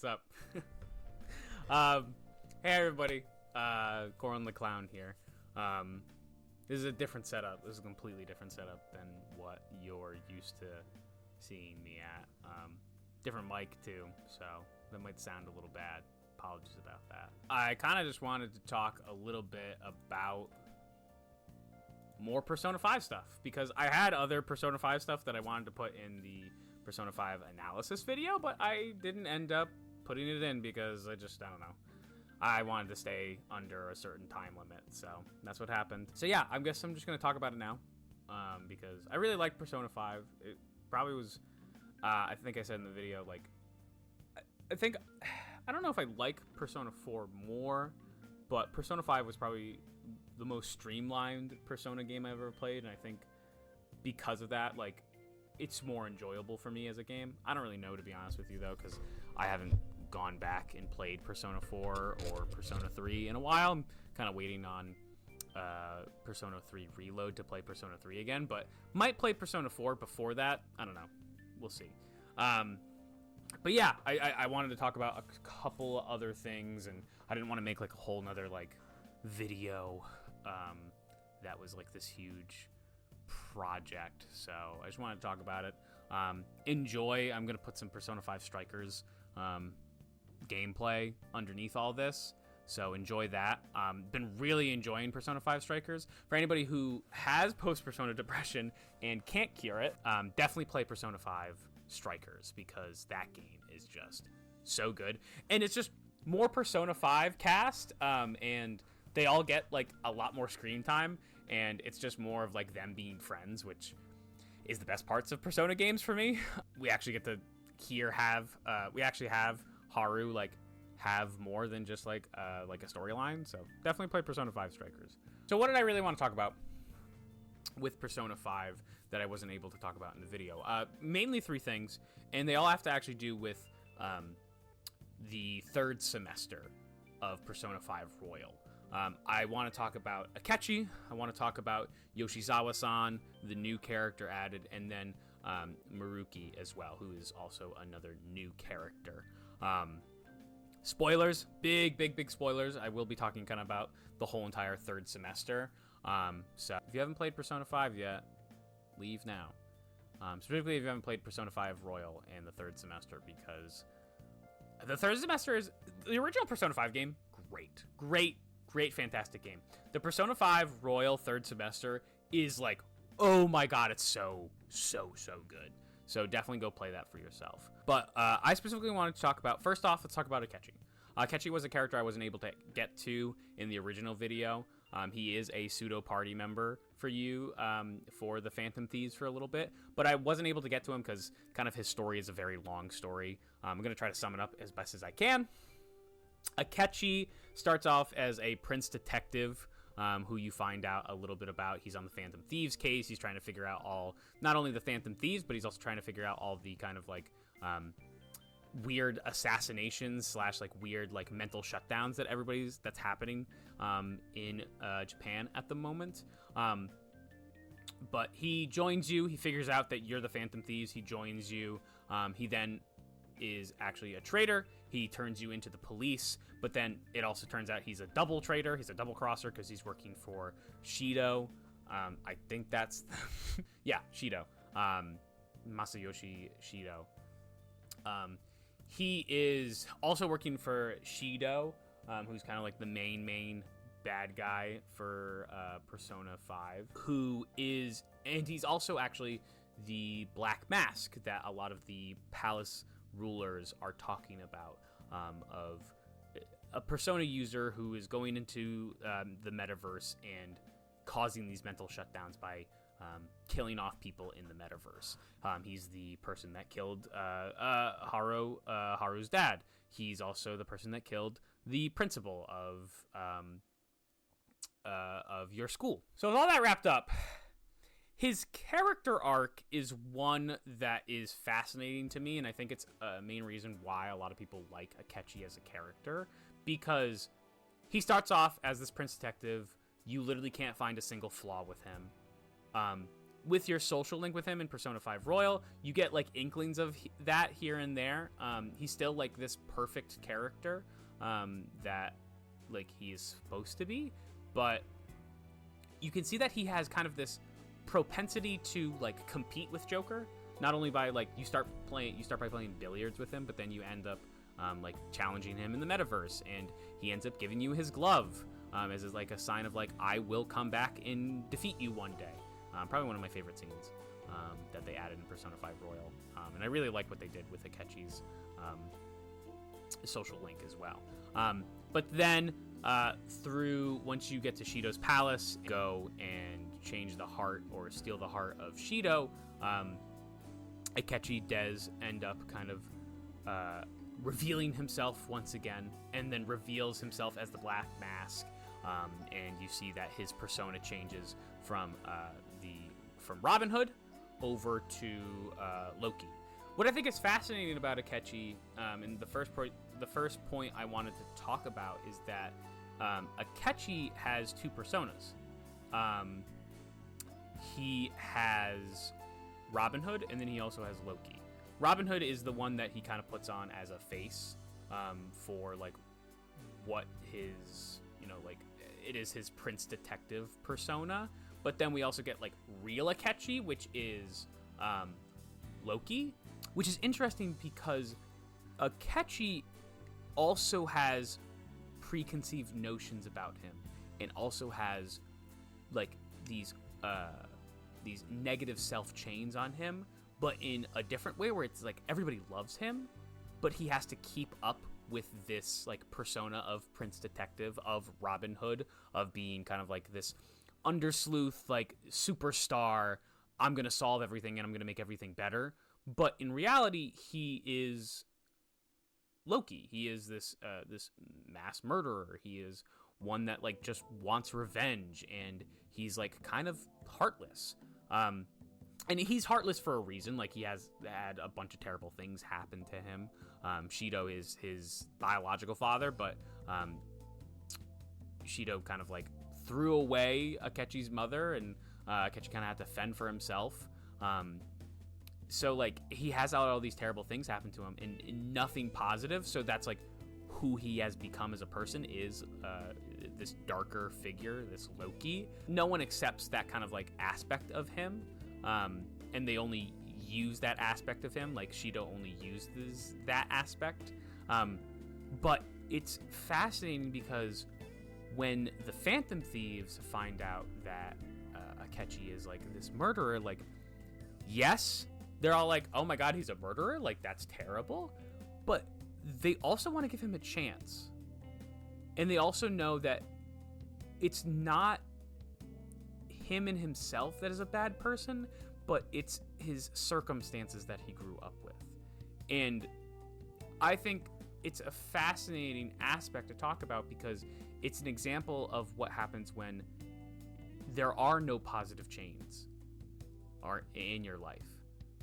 What's up? Hey everybody, Corin the Clown here. This is a different setup. This is a completely different setup than what you're used to seeing me at. Different mic too, so that might sound a little bad. Apologies about that. I kind of just wanted to talk a little bit about more Persona 5 stuff, because I had other Persona 5 stuff that I wanted to put in the Persona 5 analysis video, but I didn't end up putting it in because I don't know. I wanted to stay under a certain time limit, so that's what happened. So yeah, I guess I'm just going to talk about it now, because I really like Persona 5. It probably was, I think I said in the video, like, I don't know if I like Persona 4 more, but Persona 5 was probably the most streamlined Persona game I ever played, and I think because of that, like, it's more enjoyable for me as a game. I don't really know, to be honest with you, though, because I haven't gone back and played Persona 4 or Persona 3 in a while. I'm kind of waiting on Persona 3 Reload to play Persona 3 again, but might play Persona 4 before that. I don't know. We'll see. But yeah, I wanted to talk about a couple of other things, and I didn't want to make like a whole nother like video that was like this huge project, so I just wanted to talk about it. Enjoy. I'm gonna put some Persona 5 Strikers gameplay underneath all this, so enjoy that. Been really enjoying Persona 5 Strikers. For anybody who has post-Persona depression and can't cure it, definitely play Persona 5 Strikers, because that game is just so good, and it's just more Persona 5 cast, and they all get like a lot more screen time, and it's just more of like them being friends, which is the best parts of Persona games for me. We actually get to have Haru like have more than just like a storyline, so definitely play Persona 5 Strikers. So what did I really want to talk about with Persona 5 that I wasn't able to talk about in the video? Mainly three things, and they all have to actually do with the third semester of Persona 5 Royal. I want to talk about Akechi, I want to talk about Yoshizawa-san, the new character added, and then Maruki as well, who is also another new character. Spoilers, big spoilers. I will be talking kind of about the whole entire third semester. So if you haven't played Persona 5 yet, leave now. Specifically if you haven't played Persona 5 Royal and the third semester, because the third semester is the original Persona 5 game. Great, fantastic game. The Persona 5 Royal third semester is like, oh my god, it's so good. So definitely go play that for yourself. But I specifically wanted to talk about, first off, let's talk about Akechi. Akechi was a character I wasn't able to get to in the original video. He is a pseudo party member for you for the Phantom Thieves for a little bit, but I wasn't able to get to him because kind of his story is a very long story. I'm going to try to sum it up as best as I can. Akechi starts off as a prince detective who you find out a little bit about. He's on the Phantom Thieves case. He's trying to figure out not only the Phantom Thieves, but he's also trying to figure out all the kind of like weird assassinations / like weird like mental shutdowns that's happening in Japan at the moment. But he joins you. He figures out that you're the Phantom Thieves. He joins you. He then is actually a traitor. He turns you into the police, but then it also turns out he's a double traitor. He's a double crosser because he's working for Shido. I think that's yeah, Shido. Masayoshi Shido. He is also working for Shido, who's kind of like the main bad guy for Persona 5, and he's also actually the Black Mask that a lot of the palace rulers are talking about, of a Persona user who is going into the metaverse and causing these mental shutdowns by killing off people in the metaverse. He's the person that killed Haru's dad. He's also the person that killed the principal of your school. So with all that wrapped up, his character arc is one that is fascinating to me, and I think it's a main reason why a lot of people like Akechi as a character, because he starts off as this prince detective. You literally can't find a single flaw with him. with your social link with him in Persona 5 Royal, you get like inklings of that here and there. He's still like this perfect character that like he is supposed to be, but you can see that he has kind of this propensity to like compete with Joker. Not only by like you start by playing billiards with him, but then you end up like challenging him in the metaverse, and he ends up giving you his glove as is like a sign of like, I will come back and defeat you one day. Probably one of my favorite scenes that they added in Persona 5 Royal, and I really like what they did with Akechi's social link as well. But then once you get to Shido's palace, go and change the heart or steal the heart of Shido, Akechi does end up kind of revealing himself once again, and then reveals himself as the Black Mask, and you see that his persona changes from Robin Hood over to Loki. What I think is fascinating about Akechi, and the first point I wanted to talk about is that Akechi has two personas. He has Robin Hood, and then he also has Loki. Robin Hood is the one that he kind of puts on as a face for like what his, like it is his Prince Detective persona. But then we also get like real Akechi, which is Loki, which is interesting because Akechi also has preconceived notions about him, and also has like these negative self chains on him, but in a different way where it's like everybody loves him, but he has to keep up with this like persona of Prince Detective, of Robin Hood, of being kind of like this undersleuth, like superstar. I'm gonna solve everything and I'm gonna make everything better. But in reality, he is Loki. He is this mass murderer. He is one that like just wants revenge, and he's like kind of heartless. And he's heartless for a reason. Like, he has had a bunch of terrible things happen to him. Shido is his biological father, but Shido kind of like threw away Akechi's mother, and Akechi kind of had to fend for himself. So like he has all these terrible things happen to him, and nothing positive. So that's like who he has become as a person, is this darker figure, this Loki. No one accepts that kind of like aspect of him, and they only use that aspect of him. Like, Shido only uses that aspect. But it's fascinating because when the Phantom Thieves find out that Akechi is like this murderer, like, yes, they're all like, oh my god, he's a murderer, like, that's terrible, but they also want to give him a chance. And they also know that it's not him and himself that is a bad person, but it's his circumstances that he grew up with. And I think it's a fascinating aspect to talk about, because it's an example of what happens when there are no positive chains in your life.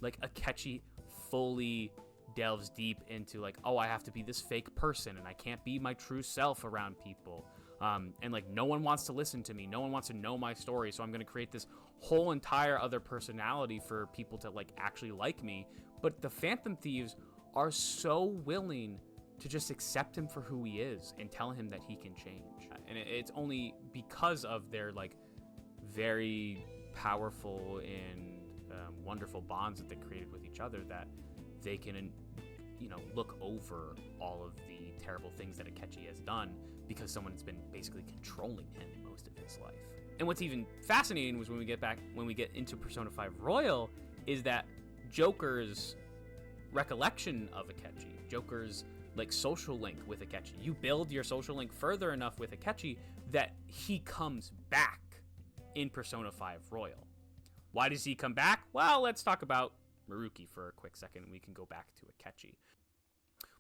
Like, Akechi fully delves deep into like, oh, I have to be this fake person and I can't be my true self around people. And like, no one wants to listen to me. No one wants to know my story. So I'm going to create this whole entire other personality for people to like actually like me. But the Phantom Thieves are so willing to just accept him for who he is and tell him that he can change. And it's only because of their like very powerful and wonderful bonds that they created with each other that they can, look over all of the terrible things that Akechi has done, because someone's been basically controlling him most of his life. And what's even fascinating was when we get into Persona 5 Royal, is that Joker's recollection of Akechi, Joker's like social link with Akechi. You build your social link further enough with Akechi that he comes back in Persona 5 Royal. Why does he come back? Well, let's talk about Maruki for a quick second, and we can go back to Akechi.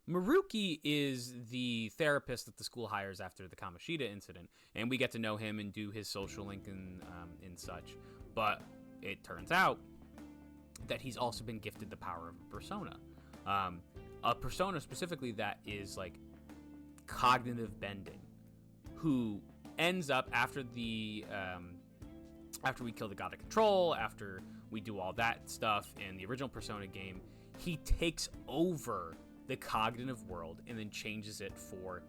Maruki is the therapist that the school hires after the Kamoshida incident, and we get to know him and do his social link and such. But it turns out that he's also been gifted the power of a persona. A persona specifically that is like cognitive bending, who ends up after the after we kill the God of Control, after we do all that stuff in the original Persona game, he takes over the cognitive world and then changes it for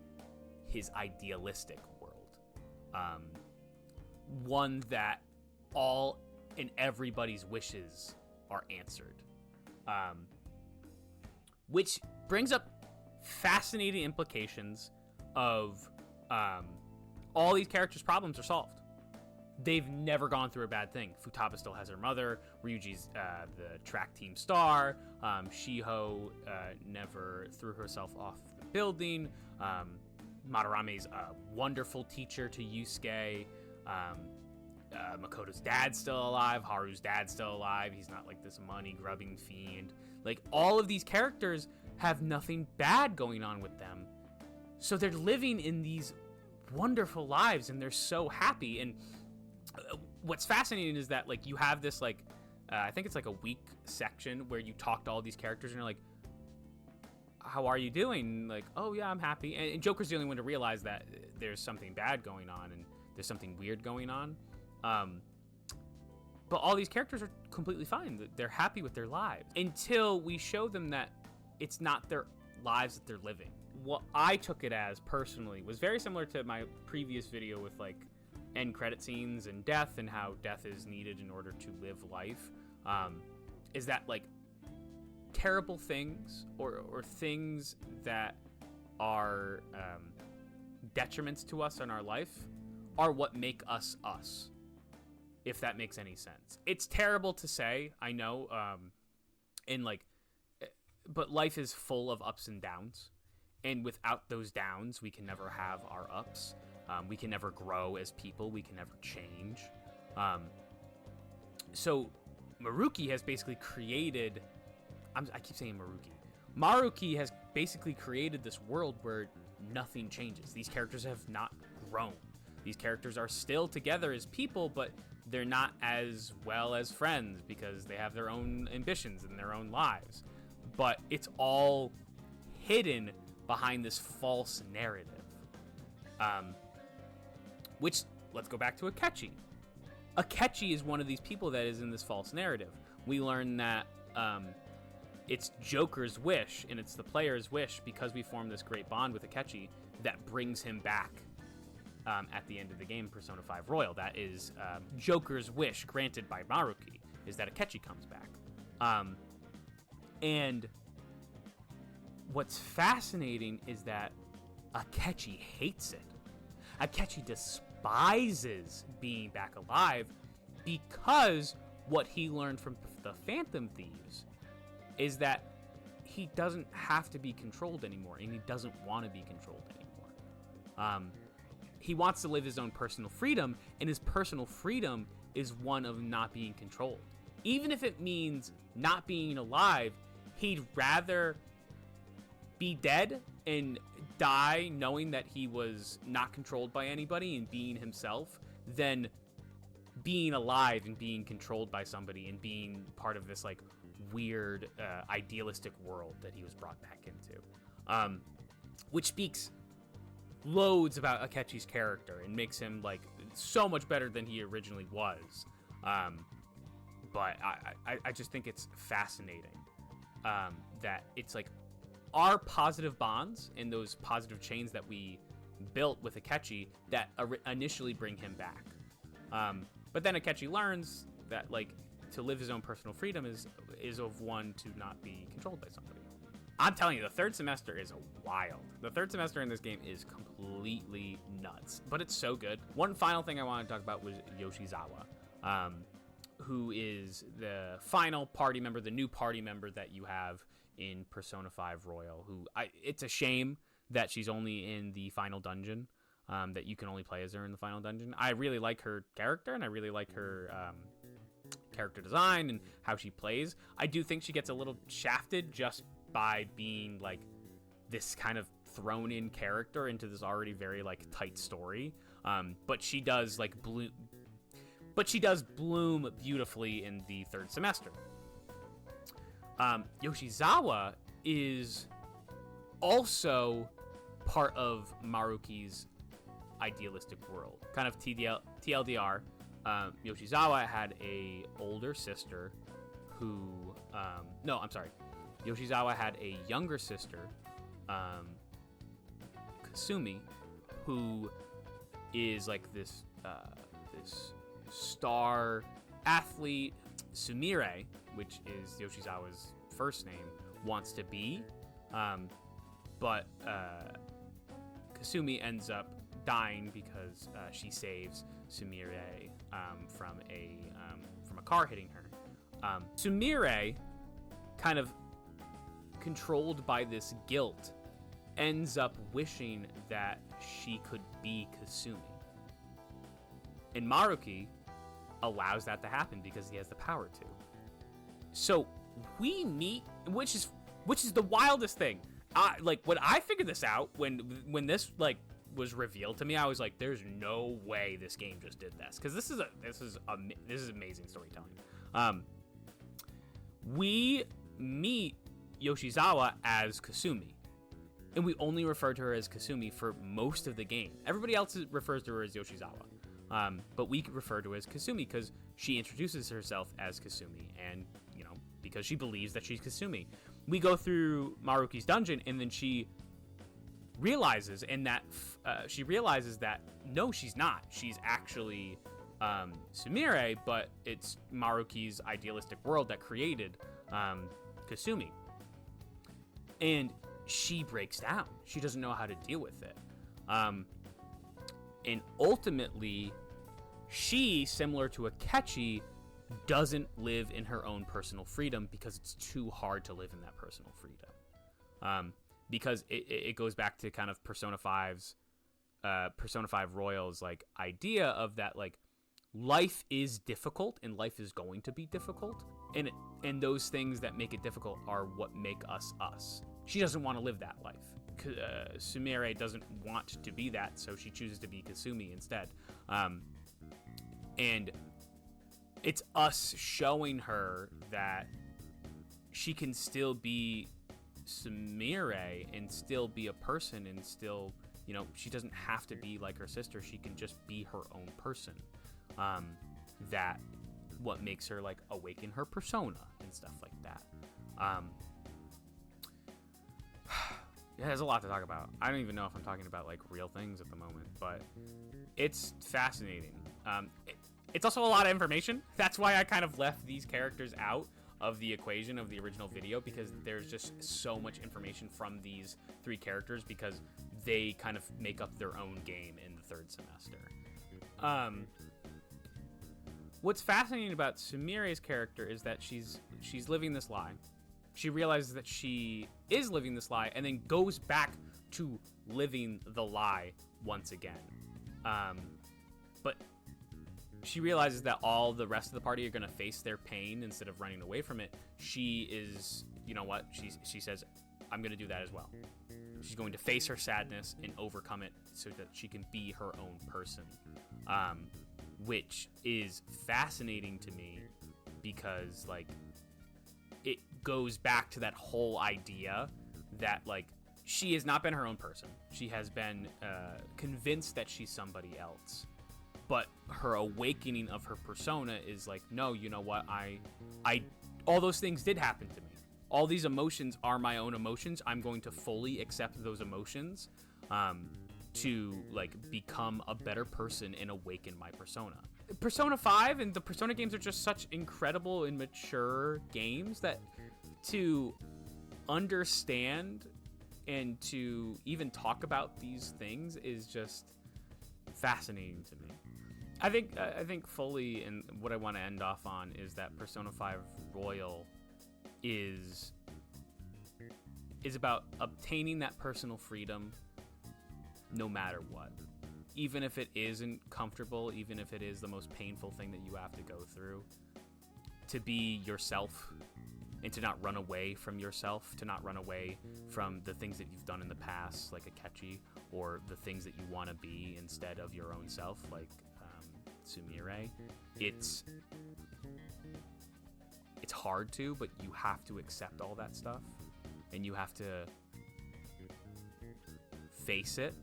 his idealistic world. One that all and everybody's wishes are answered. Which brings up fascinating implications of all these characters' problems are solved. They've never gone through a bad thing. Futaba still has her mother. Ryuji's the track team star. Shiho never threw herself off the building. Madarame's a wonderful teacher to Yusuke. Makoto's dad's still alive. Haru's dad's still alive. He's not like this money-grubbing fiend. Like, all of these characters have nothing bad going on with them. So they're living in these wonderful lives, and they're so happy. And what's fascinating is that, like, you have this, like, I think it's like a week section where you talk to all these characters, and you're like, how are you doing? Like, oh, yeah, I'm happy. And Joker's the only one to realize that there's something bad going on, and there's something weird going on. But all these characters are completely fine. They're happy with their lives until we show them that it's not their lives that they're living. What I took it as personally was very similar to my previous video with like end credit scenes and death and how death is needed in order to live life. Is that like terrible things or things that are detriments to us in our life are what make us us, if that makes any sense. It's terrible to say, I know, but life is full of ups and downs, and without those downs, we can never have our ups. We can never grow as people. We can never change. So Maruki has basically created... I keep saying Maruki. Maruki has basically created this world where nothing changes. These characters have not grown. These characters are still together as people, but they're not as well as friends because they have their own ambitions and their own lives. But it's all hidden behind this false narrative. Which, let's go back to Akechi. Akechi is one of these people that is in this false narrative. We learn that it's Joker's wish, and it's the player's wish, because we form this great bond with Akechi, that brings him back at the end of the game, Persona 5 Royal. That is Joker's wish granted by Maruki, is that Akechi comes back. And what's fascinating is that Akechi hates it. Akechi despises being back alive because what he learned from the Phantom Thieves is that he doesn't have to be controlled anymore, and he doesn't want to be controlled anymore. He wants to live his own personal freedom, and his personal freedom is one of not being controlled. Even if it means not being alive, he'd rather be dead and die knowing that he was not controlled by anybody and being himself than being alive and being controlled by somebody and being part of this like weird idealistic world that he was brought back into, which speaks loads about Akechi's character and makes him like so much better than he originally was. But I just think it's fascinating that it's like our positive bonds and those positive chains that we built with Akechi that initially bring him back. But then Akechi learns that like to live his own personal freedom is of one to not be controlled by somebody. I'm telling you, the third semester is wild. The third semester in this game is completely nuts, but it's so good. One final thing I want to talk about was Yoshizawa, who is the final party member, the new party member that you have in Persona 5 Royal. It's a shame that she's only in the final dungeon, that you can only play as her in the final dungeon. I really like her character, and I really like her character design and how she plays. I do think she gets a little shafted just by being like this kind of thrown in character into this already very like tight story. But she does bloom beautifully in the third semester. Yoshizawa is also part of Maruki's idealistic world. Kind of TLDR. Yoshizawa had a older sister who, no, I'm sorry. Yoshizawa had a younger sister, Kasumi, who is like this star athlete. Sumire, which is Yoshizawa's first name, wants to be, but Kasumi ends up dying because she saves Sumire from a car hitting her. Sumire, kind of controlled by this guilt, ends up wishing that she could be Kasumi. And Maruki allows that to happen because he has the power to. So we meet, which is the wildest thing. Like when I figured this out, when this like was revealed to me, I was like, "There's no way this game just did this," because this is amazing storytelling. We meet Yoshizawa as Kasumi, and we only refer to her as Kasumi for most of the game. Everybody else refers to her as Yoshizawa, but we refer to her as Kasumi because she introduces herself as Kasumi, and because she believes that she's Kasumi. We go through Maruki's dungeon, and then she realizes, that no, she's not. She's actually Sumire, but it's Maruki's idealistic world that created Kasumi. And she breaks down. She doesn't know how to deal with it. And ultimately, she, similar to Akechi, doesn't live in her own personal freedom because it's too hard to live in that personal freedom. Because it goes back to kind of Persona 5's Persona 5 Royal's like idea of that, like, life is difficult and life is going to be difficult, and those things that make it difficult are what make us us. She doesn't want to live that life. Sumire doesn't want to be that, so she chooses to be Kasumi instead. And it's us showing her that she can still be Sumire and still be a person, and still, she doesn't have to be like her sister. She can just be her own person. That what makes her like awaken her persona and stuff like that. Yeah, there's a lot to talk about. I don't even know if I'm talking about like real things at the moment, but it's fascinating. It's also a lot of information. That's why I kind of left these characters out of the equation of the original video, because there's just so much information from these three characters because they kind of make up their own game in the third semester. What's fascinating about Sumire's character is that she's living this lie. She realizes that she is living this lie and then goes back to living the lie once again. But she realizes that all the rest of the party are going to face their pain instead of running away from it. She is, she says, I'm going to do that as well. She's going to face her sadness and overcome it so that she can be her own person. Which is fascinating to me because, like, it goes back to that whole idea that, like, she has not been her own person. She has been convinced that she's somebody else. But her awakening of her persona is like, no, you know what? I all those things did happen to me. All these emotions are my own emotions. I'm going to fully accept those emotions to, like, become a better person and awaken my persona. Persona 5 and the Persona games are just such incredible and mature games that to understand and to even talk about these things is just fascinating to me. I think fully, and what I want to end off on is that Persona 5 Royal is about obtaining that personal freedom no matter what. Even if it isn't comfortable, even if it is the most painful thing that you have to go through, to be yourself and to not run away from yourself, to not run away from the things that you've done in the past, like Akechi, or the things that you want to be instead of your own self, like Sumire. It's hard to, but you have to accept all that stuff, and you have to face it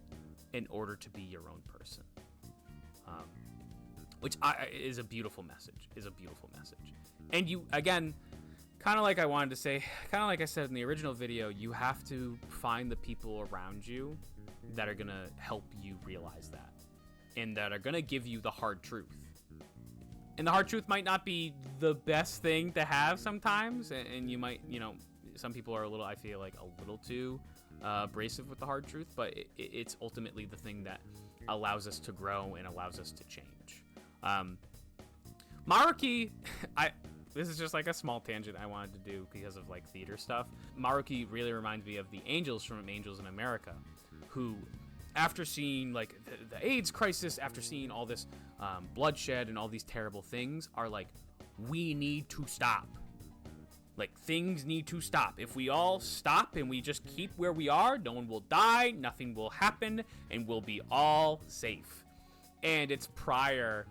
in order to be your own person. which is a beautiful message. And you, again, kind of like I wanted to say, kind of like I said in the original video, you have to find the people around you that are going to help you realize that, and that are going to give you the hard truth. And the hard truth might not be the best thing to have sometimes, and you might, you know, some people are a little, I feel like, a little too abrasive with the hard truth, but it's ultimately the thing that allows us to grow and allows us to change. Maruki, this is just like a small tangent I wanted to do because of like theater stuff. Maruki really reminds me of the angels from Angels in America, who, after seeing like the AIDS crisis, after seeing all this bloodshed and all these terrible things, are like, we need to stop. Like, things need to stop. If we all stop and we just keep where we are, no one will die, nothing will happen, and we'll be all safe. And it's prior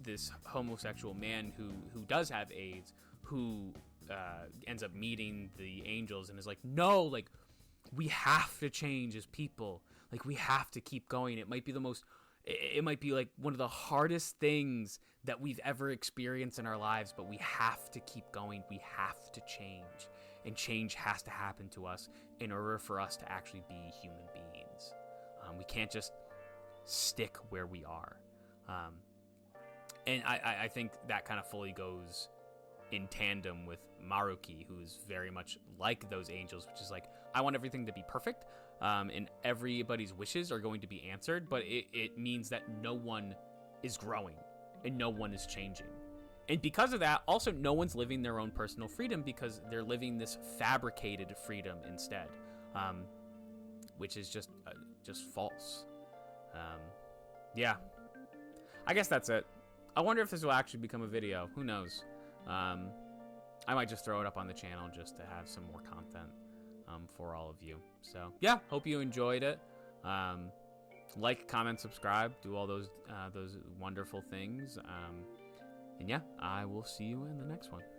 this homosexual man who does have AIDS, who ends up meeting the angels and is like, no, like, we have to change as people. Like, we have to keep going. It might be like one of the hardest things that we've ever experienced in our lives, but we have to keep going. We have to change, and change has to happen to us in order for us to actually be human beings. We can't just stick where we are. And I think that kind of fully goes in tandem with Maruki, who's very much like those angels, which is like, I want everything to be perfect, and everybody's wishes are going to be answered, but it means that no one is growing and no one is changing. And because of that, also no one's living their own personal freedom, because they're living this fabricated freedom instead, which is just false. Yeah, I guess that's it. I wonder if this will actually become a video. Who knows? I might just throw it up on the channel just to have some more content for all of you. So yeah, hope you enjoyed it. Like, comment, subscribe, do all those wonderful things. And yeah, I will see you in the next one.